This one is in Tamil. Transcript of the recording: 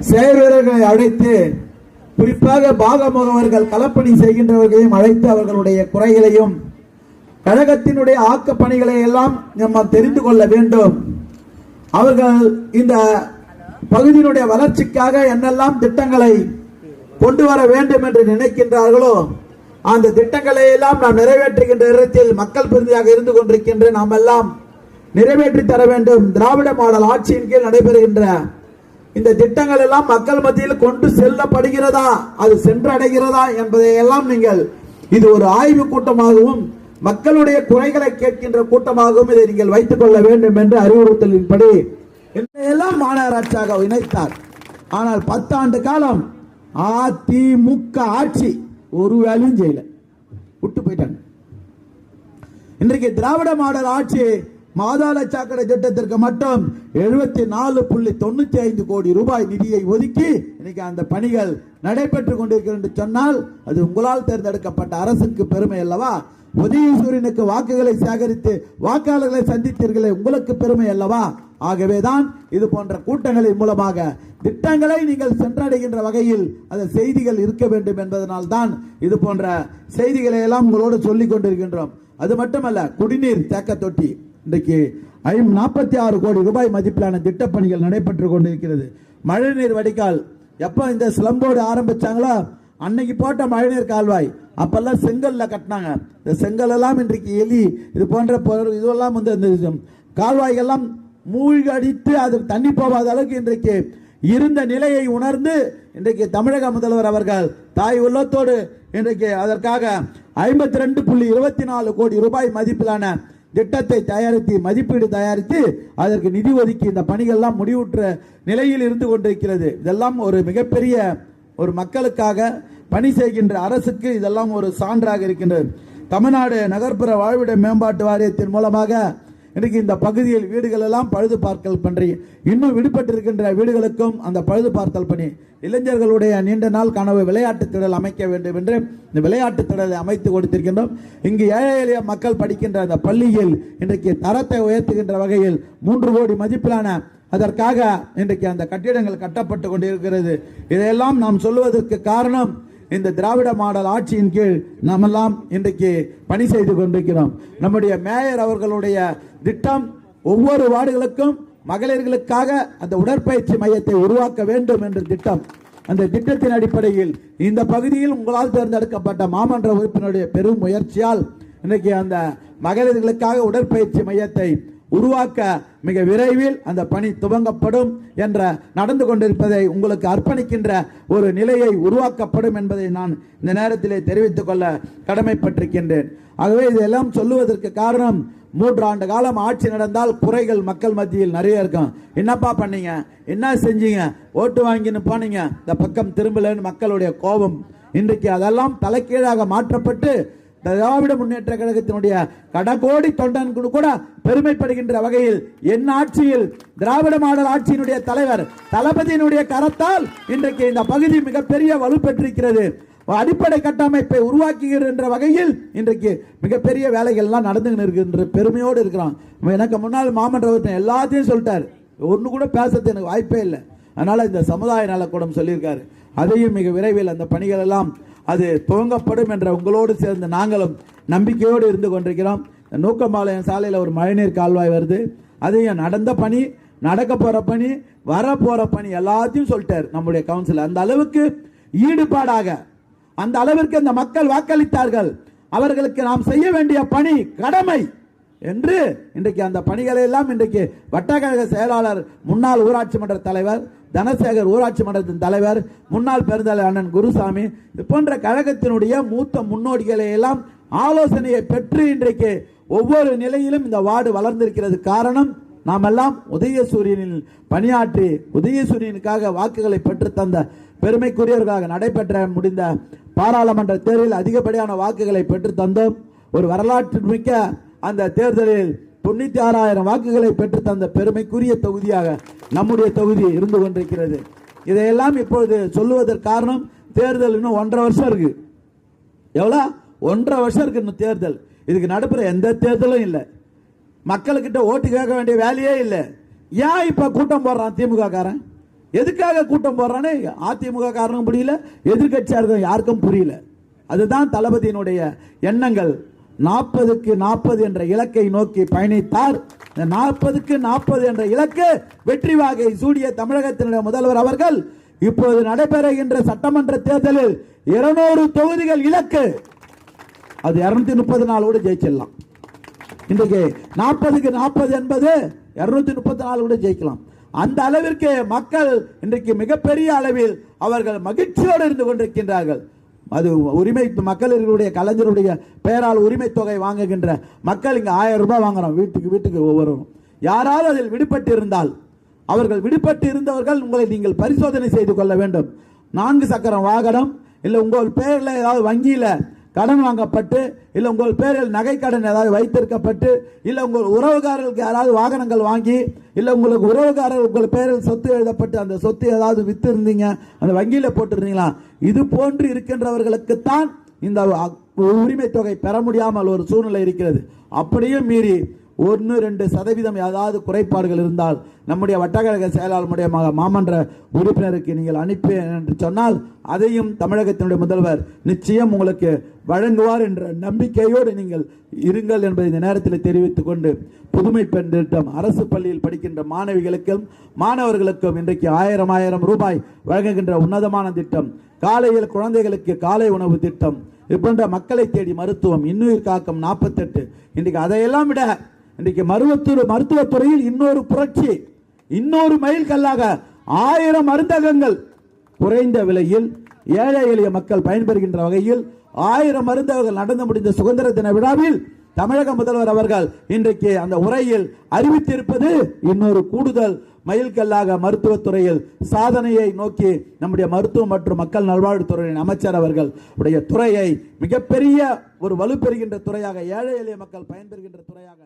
செயல் வீரர்களை அழைத்து, குறிப்பாக பாகமுகவர்கள் களப்பணி செய்கின்றவர்களையும் அழைத்து அவர்களுடைய குறைகளையும் கழகத்தினுடைய ஆக்க பணிகளை எல்லாம் நம்ம தெரிந்து கொள்ள வேண்டும். அவர்கள் இந்த பகுதியினுடைய வளர்ச்சிக்காக என்னெல்லாம் திட்டங்களை கொண்டு வர வேண்டும் என்று நினைக்கின்றார்களோ அந்த திட்டங்களை எல்லாம் நாம் நிறைவேற்றுகின்ற இடத்தில் மக்கள் பிரதியாக இருந்து கொண்டிருக்கின்ற நாம் எல்லாம் நிறைவேற்றி தர வேண்டும். திராவிட மாடல் ஆட்சியின் கீழ் நடைபெறுகின்ற இந்த திட்டங்கள் எல்லாம் மக்கள் மத்தியில் கொண்டு செல்லப்படுகிறதா, அது சென்றடைகிறதா என்பதை எல்லாம் நீங்கள் இது ஒரு ஆய்வு கூட்டமாகவும் மக்களுடைய குறைகளை கேட்கின்ற கூட்டமாகவும் இதை நீங்கள் வைத்துக் கொள்ள வேண்டும் என்று அறிவுறுத்தலின்படி எல்லாம் மாநகராட்சியாக இணைத்தார். ஆனால் 10 ஆண்டு காலம் அதிமுக ஆட்சி ஒரு வேலையும் செய்யல, விட்டு போயிட்டாங்க. இன்றைக்கு திராவிட மாடல் ஆட்சி மாதாள சாக்கடை திட்டத்திற்கு மட்டும் 74.95 கோடி ரூபாய் நிதியை ஒதுக்கி இன்னைக்கு அந்த பணிகள் நடைபெற்றுக் கொண்டிருக்கிறது என்று சொன்னால் அது உங்களால் தேர்ந்தெடுக்கப்பட்ட அரசுக்கு பெருமை அல்லவா? உதயசூரியனுக்கு வாக்குகளை சேகரித்து வாக்காளர்களை சந்தித்தீர்களே, உங்களுக்கு பெருமை அல்லவா? ஆகவேதான் இது போன்ற கூட்டங்களின் மூலமாக திட்டங்களை நீங்கள் சென்றடைகின்ற வகையில் அந்த செய்திகள் இருக்க வேண்டும் என்பதனால் தான் இது போன்ற செய்திகளை எல்லாம் உங்களோடு சொல்லிக் கொண்டிருக்கின்றோம். அது மட்டுமல்ல, குடிநீர் தேக்க தொட்டி இன்றைக்கு 46 கோடி ரூபாய் மதிப்பிலான திட்டப்பணிகள் நடைபெற்றுக் கொண்டிருக்கிறது. மழைநீர் வடிகால் எப்ப இந்த சிலம்போடு ஆரம்பிச்சாங்களோ அன்னைக்கு போட்ட மழைநீர் கால்வாய் அப்பெல்லாம் செங்கல்ல கட்டினாங்க. இந்த செங்கல் எல்லாம் இன்றைக்கு எலி இது போன்ற இதெல்லாம் வந்து கால்வாய்கள்லாம் மூழ்கடித்து அது தண்ணி போகாத அளவுக்கு இன்றைக்கு இருந்த நிலையை உணர்ந்து இன்றைக்கு தமிழக முதல்வர் அவர்கள் தாய் உள்ளத்தோடு இன்றைக்கு அதற்காக 52.24 கோடி ரூபாய் மதிப்பிலான திட்டத்தை தயாரித்து மதிப்பீடு தயாரித்து அதற்கு நிதி ஒதுக்கி இந்த பணிகள்லாம் முடிவுற்ற நிலையில் இருந்து கொண்டிருக்கிறது. இதெல்லாம் ஒரு மிகப்பெரிய ஒரு மக்களுக்காக பணி செய்கின்ற அரசுக்கு இதெல்லாம் ஒரு சான்றாக இருக்கின்றது. தமிழ்நாடு நகர்ப்புற வாழ்விட மேம்பாட்டு வாரியத்தின் மூலமாக இன்றைக்கு இந்த பகுதியில் வீடுகள் எல்லாம் பழுது பார்த்தல் பணி, இன்னும் விடுபட்டிருக்கின்ற வீடுகளுக்கும் அந்த பழுது பார்த்தல் பணி, இளைஞர்களுடைய நீண்ட நாள் கனவு விளையாட்டு திடல் அமைக்க வேண்டும் என்று இந்த விளையாட்டு திடலை அமைத்து கொடுத்திருக்கின்றோம். இங்கு ஏழை எளிய மக்கள் படிக்கின்ற அந்த பள்ளியில் இன்றைக்கு தரத்தை உயர்த்துகின்ற வகையில் 3 கோடி மதிப்பிலான அதற்காக இன்றைக்கு அந்த கட்டிடங்கள் கட்டப்பட்டு கொண்டிருக்கிறது. இதையெல்லாம் நாம் சொல்லுவதற்கு காரணம் இந்த திராவிட மாடல் ஆட்சியின் கீழ் நாமெல்லாம் இன்றைக்கு பணி செய்து கொண்டிருக்கிறோம். நம்முடைய மேயர் அவர்களுடைய திட்டம் ஒவ்வொரு வார்டுகளுக்கும் மகளிர்களுக்காக அந்த உடற்பயிற்சி மையத்தை உருவாக்க வேண்டும் என்ற திட்டம். அந்த திட்டத்தின் அடிப்படையில் இந்த பகுதியில் உங்களால் தேர்ந்தெடுக்கப்பட்ட மாமன்ற உறுப்பினருடைய பெரும் முயற்சியால் இன்றைக்கு அந்த மகளிர்களுக்காக உடற்பயிற்சி மையத்தை உருவாக்க மிக விரைவில் அந்த பணி துவங்கப்படும் என்ற நடந்து கொண்டிருப்பதை உங்களுக்கு அர்ப்பணிக்கின்ற ஒரு நிலையை உருவாக்கப்படும் என்பதை நான் இந்த நேரத்திலே தெரிவித்துக் கொள்ள கடமைப்பட்டிருக்கின்றேன். ஆகவே இதெல்லாம் சொல்லுவதற்கு காரணம் 3 ஆண்டு காலம் ஆட்சி நடந்தால் குறைகள் மக்கள் மத்தியில் நிறைய இருக்கும். என்னப்பா பண்ணீங்க, என்ன செஞ்சீங்க, ஓட்டு வாங்கின்னு போனீங்க, இந்த பக்கம் திரும்பலன்னு மக்களுடைய கோபம் இன்றைக்கு அதெல்லாம் தலைகீழாக மாற்றப்பட்டு திராவிட முன்னேற்ற கழகத்தினுடைய கடகோடி தொண்டன் கூட பெருமைப்படுகின்ற வகையில் என் ஆட்சியில் திராவிட மாடல் ஆட்சியினுடைய தலைவர் தளபதியினுடைய கரத்தால் இன்றைக்கு இந்த பகுதி மிகப்பெரிய வலுப்பெற்றிருக்கிறது. அடிப்படை கட்டமைப்பை உருவாக்குகின்ற வகையில் இன்றைக்கு மிகப்பெரிய வேலைகள் எல்லாம் நடந்து இருக்கின்ற பெருமையோடு இருக்கிறான். எனக்கு முன்னால் மாமன்ற எல்லாத்தையும் சொல்லிட்டார், ஒன்னு கூட பேசுறது எனக்கு வாய்ப்பே இல்லை. அதனால இந்த சமுதாய நலக்கூடம் சொல்லியிருக்காரு, அதையும் மிக விரைவில் அந்த பணிகள் எல்லாம் அது துவங்கப்படும் என்ற உங்களோடு சேர்ந்து நாங்களும் நம்பிக்கையோடு இருந்து கொண்டிருக்கிறோம். நூக்கம்பாளையம் சாலையில் ஒரு மழைநீர் கால்வாய் வருது, அதையும் நடந்த பணி, நடக்க போற பணி, வர போற பணி எல்லாத்தையும் சொல்லிட்டார் நம்முடைய கவுன்சிலர். அந்த அளவுக்கு ஈடுபாடாக, அந்த அளவிற்கு அந்த மக்கள் வாக்களித்தார்கள். அவர்களுக்கு நாம் செய்ய வேண்டிய பணி கடமை என்று இன்றைக்கு அந்த பணிகளை எல்லாம் இன்றைக்கு வட்டக்கழக செயலாளர், முன்னாள் ஊராட்சி மன்ற தலைவர் தனசேகர், ஊராட்சி மன்றத்தின் தலைவர், முன்னாள் பெருந்தலைவர் அண்ணன் குருசாமி, இது போன்ற கழகத்தினுடைய மூத்த முன்னோடிகளை எல்லாம் ஆலோசனையை பெற்று இன்றைக்கு ஒவ்வொரு நிலையிலும் இந்த வார்டு வளர்ந்திருக்கிறது. காரணம், நாம் எல்லாம் உதயசூரியனில் பணியாற்றி உதயசூரியனுக்காக வாக்குகளை பெற்று தந்த பெருமைக்குரியவர்களாக நடைபெற்ற முடிந்த பாராளுமன்ற தேர்தலில் அதிகப்படியான வாக்குகளை பெற்று தந்தோம். ஒரு வரலாற்று மிக்க அந்த தேர்தலில் 96,000 வாக்குகளை பெற்று தந்த பெருமைக்குரிய தொகுதியாக நம்முடைய தொகுதி இருந்து கொண்டிருக்கிறது. இதையெல்லாம் இப்பொழுது சொல்லுவதற்கு காரணம், தேர்தல் இன்னும் 1.5 வருஷம் இருக்கு. எவ்வளவு? 1.5 வருஷம் இருக்கு இன்னும் தேர்தல். இதுக்கு நடுப்புற எந்த தேர்தலும் இல்லை. மக்கள்கிட்ட ஓட்டு கேட்க வேண்டிய வேலையே இல்லை. ஏன் இப்ப கூட்டம் போடுறான் திமுக காரன்? எதுக்காக கூட்டம் போடுறான்னு அதிமுக காரணம் புரியல, எதிர்கட்சியார்கள் யாருக்கும் புரியல. அதுதான் தளபதியினுடைய எண்ணங்கள். 40க்கு 40 என்ற இலக்கை நோக்கி பயணித்தார். 40க்கு 40 என்ற இலக்கு வெற்றி வாகை சூடிய தமிழகத்தினுடைய முதல்வர் அவர்கள் இப்போது நடைபெறுகின்ற சட்டமன்ற தேர்தலில் 200 தொகுதிகள் இலக்கு. அது 234 கூட ஜெயிச்சிடலாம். இன்றைக்கு 40க்கு 40 என்பது 234 கூட ஜெயிக்கலாம். அந்த அளவிற்கு மக்கள் இன்றைக்கு மிகப்பெரிய அளவில் அவர்கள் மகிழ்ச்சியோடு இருந்து கொண்டிருக்கின்றார்கள். அது உரிமை மக்களுடைய கலைஞருடைய பெயரால் உரிமை தொகை வாங்குகின்ற மக்கள் இங்கு 1000 ரூபாய் வாங்குறோம் வீட்டுக்கு ஒவ்வொருவரும். யாராவது அதில் விடுபட்டு இருந்தால், அவர்கள் விடுபட்டு இருந்தவர்கள் உங்களை நீங்கள் பரிசோதனை செய்து கொள்ள வேண்டும். 4 சக்கர வாகனம் இல்லை உங்கள் பெயரில் ஏதாவது வங்கியில் கடன் வாங்கப்பட்டு, இல்லை உங்கள் பேரில் நகை கடன் ஏதாவது வைத்திருக்கப்பட்டு, இல்லை உங்கள் உறவுகாரர்களுக்கு யாராவது வாகனங்கள் வாங்கி, இல்லை உங்களுக்கு உறவுகாரர் உங்கள் பேரில் சொத்து எழுதப்பட்டு அந்த சொத்து ஏதாவது வித்து இருந்தீங்க, அந்த வங்கியில் போட்டிருந்தீங்களா, இது போன்று இருக்கின்றவர்களுக்குத்தான் இந்த உரிமை தொகை பெற முடியாமல் ஒரு சூழ்நிலை இருக்கிறது. அப்படியும் மீறி 1-2% ஏதாவது குறைபாடுகள் இருந்தால் நம்முடைய வட்டக்கழக செயலாளருடைய மாமன்ற உறுப்பினருக்கு நீங்கள் அனுப்பி என்று சொன்னால் அதையும் தமிழகத்தினுடைய முதல்வர் நிச்சயம் உங்களுக்கு வழங்குவார் என்ற நம்பிக்கையோடு நீங்கள் இருங்கள் என்பதை இந்த நேரத்தில் தெரிவித்துக் கொண்டு, புதுமை பெண் திட்டம் அரசு பள்ளியில் படிக்கின்ற மாணவிகளுக்கும் மாணவர்களுக்கும் இன்றைக்கு 1000 ரூபாய் வழங்குகின்ற உன்னதமான திட்டம், காலையில் குழந்தைகளுக்கு காலை உணவு திட்டம், இது போன்ற மக்களை தேடி மருத்துவம், இன்னுயிர் காக்கும் 48. இன்றைக்கு அதையெல்லாம் விட இன்றைக்கு மருத்துவத்துறையில் இன்னொரு புரட்சி, இன்னொரு மைல் கல்லாக 1000 மருந்தகங்கள் குறைந்த விலையில் ஏழை எளிய மக்கள் பயன்பெறுகின்ற வகையில் 1000 மருந்தகங்கள் நடந்து முடிந்த சுதந்திர தின விழாவில் தமிழக முதல்வர் அவர்கள் இன்றைக்கு அந்த உரையில் அறிவித்திருப்பது இன்னொரு கூடுதல் மைல்கல்லாக மருத்துவத்துறையில் சாதனையை நோக்கி நம்முடைய மருத்துவம் மற்றும் மக்கள் நல்வாழ்வுத்துறையின் அமைச்சர் அவர்கள் உடைய துறையை மிகப்பெரிய ஒரு வலுப்பெறுகின்ற துறையாக, ஏழை எளிய மக்கள் பயன்பெறுகின்ற துறையாக